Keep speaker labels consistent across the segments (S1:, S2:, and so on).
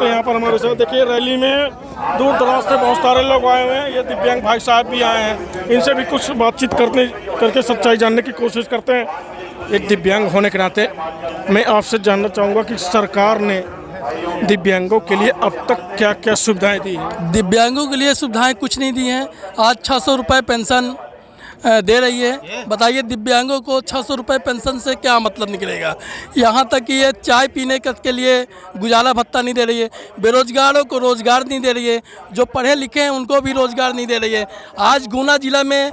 S1: बात है यहाँ पर हमारे साथ। देखिए रैली में दूर दराज से बहुत सारे लोग आए हुए हैं, ये दिव्यांग भाई साहब भी आए हैं, इनसे भी कुछ बातचीत करके सच्चाई जानने की कोशिश करते हैं। एक दिव्यांग होने के नाते मैं आपसे जानना चाहूँगा कि सरकार ने दिव्यांगों के लिए अब तक क्या क्या सुविधाएं दी हैं?
S2: दिव्यांगों के लिए सुविधाएं कुछ नहीं दी हैं। आज 600 रुपये पेंशन दे रही है। बताइए दिव्यांगों को 600 रुपये पेंशन से क्या मतलब निकलेगा। यहाँ तक कि ये चाय पीने के लिए गुजारा भत्ता नहीं दे रही है। बेरोजगारों को रोज़गार नहीं दे रही है। जो पढ़े लिखे हैं उनको भी रोज़गार नहीं दे रही है। आज गुना जिला में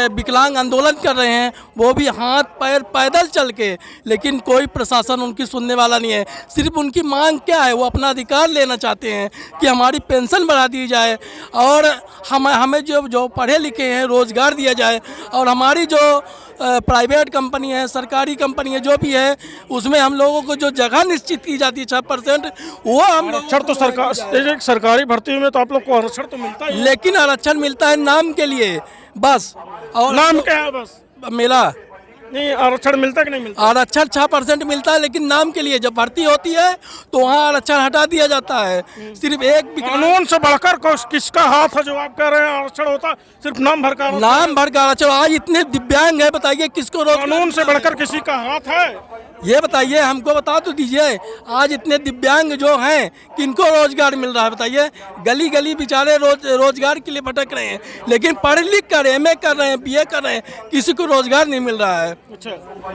S2: विकलांग आंदोलन कर रहे हैं, वो भी हाथ पैर पैदल चल के, लेकिन कोई प्रशासन उनकी सुनने वाला नहीं है। सिर्फ उनकी मांग क्या है, वो अपना अधिकार लेना चाहते हैं कि हमारी पेंशन बढ़ा दी जाए और हमें जो पढ़े लिखे हैं रोज़गार दिया जाए, और हमारी जो प्राइवेट कंपनी है, सरकारी कंपनी है, जो भी है, उसमें हम लोगों को जो जगह निश्चित की जाती है 6%, वो हम
S1: आरक्षण तो सरकारी भर्ती में तो आप लोग को आरक्षण तो मिलता है,
S2: लेकिन आरक्षण मिलता है नाम के लिए बस। और
S1: नाम क्या है बस?
S2: मिला
S1: नहीं, आरक्षण मिलता कि नहीं मिलता?
S2: आरक्षण 6% मिलता है, लेकिन नाम के लिए। जब भर्ती होती है तो वहाँ आरक्षण हटा दिया जाता है। सिर्फ एक
S1: कानून से बढ़कर किसका हाथ है जो आप कह रहे हैं आरक्षण होता? सिर्फ नाम भर का
S2: आरक्षण। आज इतने दिव्यांग है, बताइए किसको
S1: कानून से बढ़कर किसी का हाथ है?
S2: ये बताइए, हमको बता तो दीजिए। आज इतने दिव्यांग जो हैं, किनको रोजगार मिल रहा है बताइए? गली गली बेचारे रोजगार के लिए भटक रहे हैं, लेकिन पढ़ लिख कर MA कर रहे हैं, BA कर रहे हैं, किसी को रोजगार नहीं मिल रहा है।
S1: अच्छा,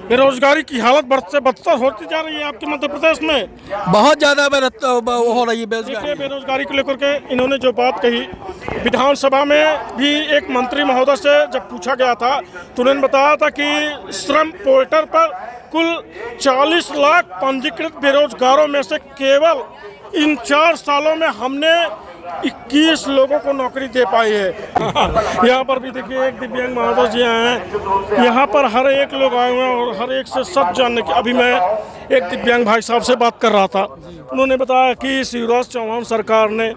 S1: बेरोजगारी की हालत बढ़ से बदतर होती जा रही है आपके मध्य प्रदेश में?
S2: बहुत ज़्यादा हो रही है
S1: बेरोजगारी को लेकर के इन्होंने जो बात कही, विधानसभा में भी एक मंत्री महोदय से जब पूछा गया था तो उन्होंने बताया था कि श्रम पोर्टल पर कुल 40 लाख पंजीकृत बेरोजगारों में से केवल इन 4 सालों में हमने 21 लोगों को नौकरी दे पाई है। यहाँ पर भी देखिए एक दिव्यांग महोदय जी हैं, यहाँ पर हर एक लोग आए हुए हैं और हर एक से सच जानने की। अभी मैं एक दिव्यांग भाई साहब से बात कर रहा था, उन्होंने बताया कि शिवराज चौहान सरकार ने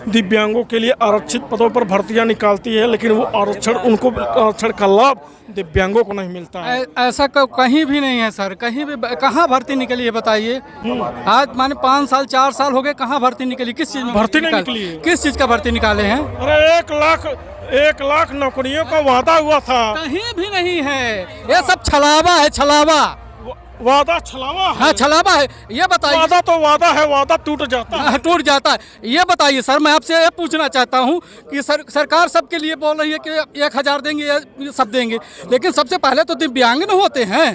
S1: दिव्यांगों के लिए आरक्षित पदों पर भर्तियां निकालती है, लेकिन वो आरक्षण का लाभ दिव्यांगों को नहीं मिलता है।
S3: ऐसा कहीं भी नहीं है सर, कहीं भी। कहाँ भर्ती निकली है बताइए? आज माने 5 साल 4 साल हो गए, कहाँ भर्ती निकली? किस चीज में
S1: भर्ती नहीं निकली है?
S3: किस चीज का भर्ती निकाले हैं?
S1: अरे 1 लाख नौकरियों का वादा हुआ था,
S3: कहीं भी नहीं है। ये सब छलावा है, छलावा।
S1: वादा छलावा है।
S3: हाँ, छलावा है। ये बताइए,
S1: वादा तो वादा है, वादा टूट जाता है।
S3: टूट जाता है। ये बताइए सर, मैं आपसे ये पूछना चाहता हूँ कि सरकार सबके लिए बोल रही है कि 1000 देंगे, ये सब देंगे, लेकिन सबसे पहले तो दिव्यांग न होते हैं।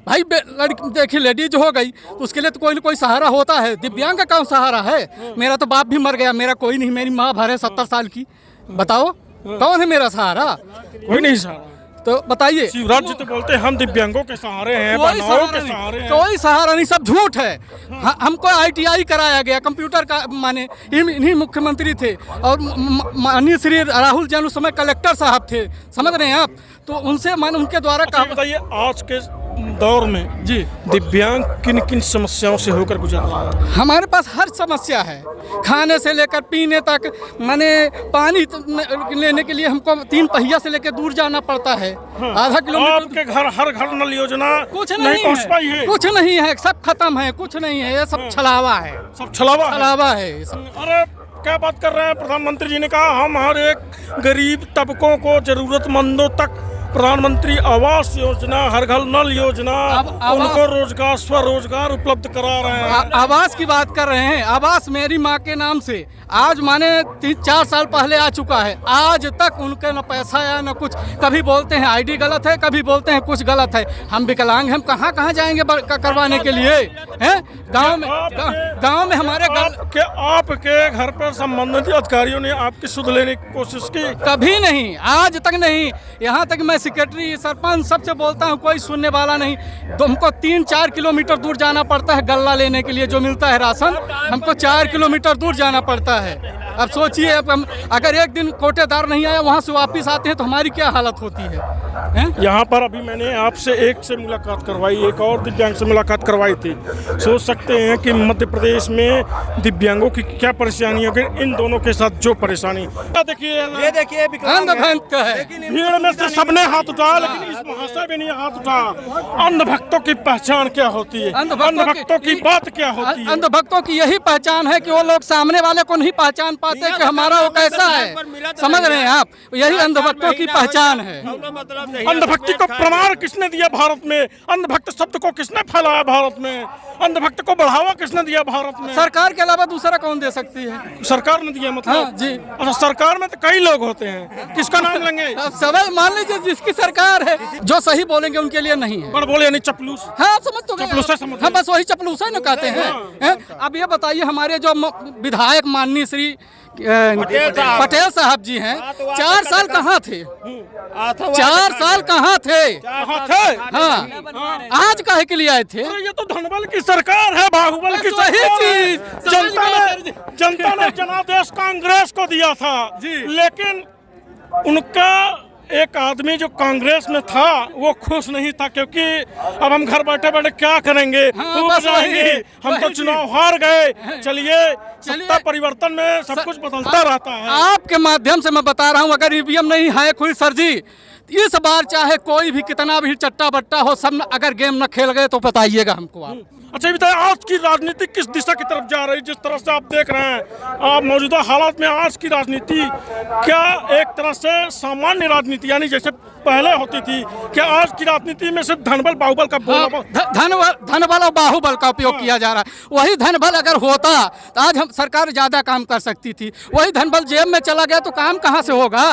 S3: भाई लड़की देखिए, लेडीज हो गई तो उसके लिए तो कोई न कोई सहारा होता है। दिव्यांग का कौन सहारा है? मेरा तो बाप भी मर गया, मेरा कोई नहीं। मेरी माँ भर है 70 साल की, बताओ कौन है मेरा सहारा?
S1: कोई नहीं सहारा।
S3: तो बताइए,
S1: शिवराज जी तो बोलते हैं हम दिव्यांगों के सहारे हैं, बनाओ के सहारे हैं।
S3: कोई सहारा नहीं, सब झूठ है। हमको ITI कराया गया, कंप्यूटर का, माने इन्हीं मुख्यमंत्री थे, और माननीय श्री राहुल जी उस समय कलेक्टर साहब थे, समझ रहे हैं आप? तो उनसे माने उनके द्वारा कहा।
S1: बताइए आज के दौर में जी दिव्यांग किन किन समस्याओं से होकर गुजर रहा है?
S3: हमारे पास हर समस्या है, खाने से लेकर पीने तक। माने पानी लेने के लिए हमको 3 पहिया से लेकर दूर जाना पड़ता है। आधा किलोमीटर।
S1: आपके घर हर घर नल योजना
S3: कुछ नहीं
S1: पहुंच पाई है?
S3: कुछ नहीं है, सब खत्म है, कुछ नहीं है। ये सब छलावा है,
S1: सब छलावा
S3: है।
S1: अरे क्या बात कर रहे हैं? प्रधानमंत्री जी ने कहा हम हर एक गरीब तबकों को, जरूरतमंदों तक प्रधानमंत्री आवास योजना, हर घर नल योजना, उनको रोजगार, स्वरोजगार उपलब्ध करा रहे हैं।
S3: आवास की बात कर रहे हैं। आवास मेरी माँ के नाम से आज माने 3-4 साल पहले आ चुका है, आज तक उनके न पैसा आया न कुछ। कभी बोलते हैं ID गलत है, कभी बोलते हैं कुछ गलत है। हम विकलांग, हम कहाँ जाएंगे करवाने के लिए? हैं गाँव में हमारे
S1: आपके घर पर संबंधित अधिकारियों ने आपकी सुध लेने की कोशिश की?
S3: कभी नहीं, आज तक नहीं। यहाँ तक मैं सेक्रेटरी, सरपंच सबसे बोलता हूँ, कोई सुनने वाला नहीं। तो हमको 3-4 किलोमीटर दूर जाना पड़ता है गल्ला लेने के लिए, जो मिलता है राशन, हमको 4 किलोमीटर दूर जाना पड़ता है। अब सोचिए, अब हम अगर एक दिन कोटेदार नहीं आया वहाँ से वापस आते हैं तो हमारी क्या हालत होती है, हैं?
S1: यहाँ पर अभी मैंने आपसे एक से मुलाकात करवाई, एक और दिव्यांग से मुलाकात करवाई थी। सोच सकते हैं कि मध्य प्रदेश में दिव्यांगों की क्या परेशानी होगी, इन दोनों के साथ जो परेशानी। देखिए
S4: ये देखिए
S3: अंध भक्त है।
S1: भीड़ में से सबने हाथ उठाया, लेकिन इस महाशय भी नहीं हाथ उठाया। अंध भक्तों की पहचान क्या होती है, अंध भक्तों की बात क्या होती है?
S3: अंध भक्तों की यही पहचान है कि वो लोग सामने वाले को नहीं पहचान पाते कि हमारा वो कैसा है, समझ रहे हैं आप? यही अंध भक्तों की पहचान है।
S1: अंधभक्ति को प्रमाण किसने दिया भारत में? अंधभक्त शब्द को किसने फैलाया भारत में? अंधभक्त को बढ़ावा किसने दिया भारत में?
S3: सरकार के अलावा दूसरा कौन दे सकती है?
S1: सरकार ने दिया मतलब?
S3: हाँ, जी।
S1: अच्छा, सरकार में तो कई लोग होते हैं, किसका नाम लेंगे?
S3: अब सवाल मान लीजिए जिसकी सरकार है, जो सही बोलेंगे उनके लिए नहीं है।
S1: बड़ बोले यानी चपलूस।
S3: हाँ, समझ तो गए।
S1: चपलूसा समझ
S3: हम बस वही चपलूसा न कहते हैं। अब ये बताइए, हमारे जो विधायक माननीय श्री पटेल साहब जी हैं, 4 साल कहाँ थे? 4 साल कहाँ थे? हाँ, आज काहे के लिए आए थे?
S1: ये तो धनबल की सरकार है, बाहुबल की
S3: वही
S1: सरकार है।
S3: चीज
S1: जनता ने जनादेश कांग्रेस को दिया था, लेकिन उनका एक आदमी जो कांग्रेस में था वो खुश नहीं था, क्योंकि अब हम घर बैठे बैठे क्या करेंगे,
S3: हाँ,
S1: ऊब
S3: बस
S1: जाएंगे, हम तो
S3: वही
S1: चुनाव हार गए। चलिए, सत्ता परिवर्तन में सब कुछ बदलता रहता है।
S3: आपके माध्यम से मैं बता रहा हूँ, अगर ईवीएम नहीं हैक हुई सर जी, इस बार चाहे कोई भी कितना भी चट्टा बट्टा हो, सब अगर गेम न खेल गए तो बताइएगा हमको आप।
S1: अच्छा, बताइए आज की राजनीति किस दिशा की तरफ जा रही है? जिस तरह से आप देख रहे हैं, आप मौजूदा हालात में आज की राजनीति क्या एक तरह से सामान्य राजनीति यानी जैसे पहले होती थी, क्या आज की राजनीति में सिर्फ धनबल बाहुबल का
S3: धनबल और बाहुबल का उपयोग किया जा रहा है? वही धनबल अगर होता तो आज हम सरकार ज्यादा काम कर सकती थी। वही धनबल जेब में चला गया तो काम कहाँ से होगा?